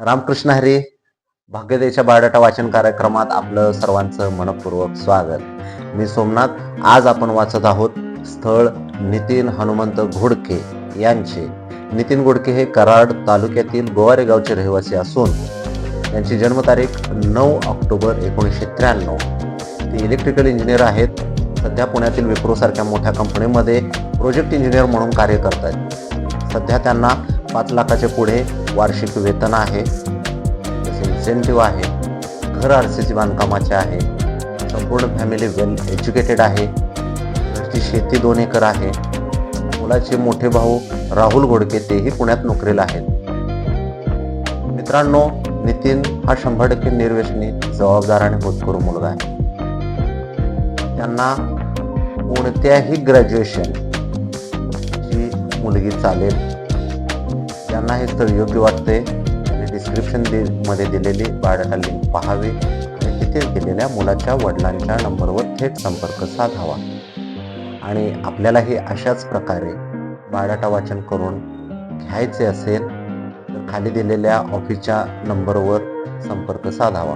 Ramakrishna Hari. भाग्योदयच्या biodata वाचन कार्यक्रमात आपलं सर्वांचं मनपूर्वक स्वागत. मी सोमनाथ. आज आपण वाचत आहोत स्थळ नितीन हनुमंत घोडके यांचे. नितीन घोडके हे कराड तालुक्यातील गोवारे गावचे रहिवासी असून त्यांची जन्मतारीख 9 ऑक्टोबर 1993. ते इलेक्ट्रिकल इंजिनियर आहेत. सध्या पुण्यातील विप्रोसारख्या मोठ्या कंपनीमध्ये प्रोजेक्ट इंजिनियर म्हणून कार्य करत आहेत. सध्या त्यांना 5 लाखाच्या पुढे वार्षिक वेतन आहे. इन्सेंटिव्ह आहे. घर RCC बांधकामाचे आहे. संपूर्ण फॅमिली वेल एज्युकेटेड आहे. घरची शेती 2 एकर आहे. मुलाचे मोठे भाऊ राहुल घोडके तेही पुण्यात नोकरीला आहेत. मित्रांनो, नितीन हा 100% निर्व्यसनी, जबाबदार आणि होतकरू मुलगा आहे. त्यांना कोणत्याही ग्रॅज्युएशन ची मुलगी चालेल. त्यांना हे स्थळ योग्य वाटते. डिस्क्रिप्शन मध्ये दिलेली बायोडाटा लिंक पाहावी आणि तिथे दिलेल्या मुलाच्या वडिलांच्या नंबरवर थेट संपर्क साधावा. आणि आपल्यालाही अशाच प्रकारे बायोडाटा वाचन करून घ्यायचे असेल तर खाली दिलेल्या ऑफिसच्या नंबरवर संपर्क साधावा.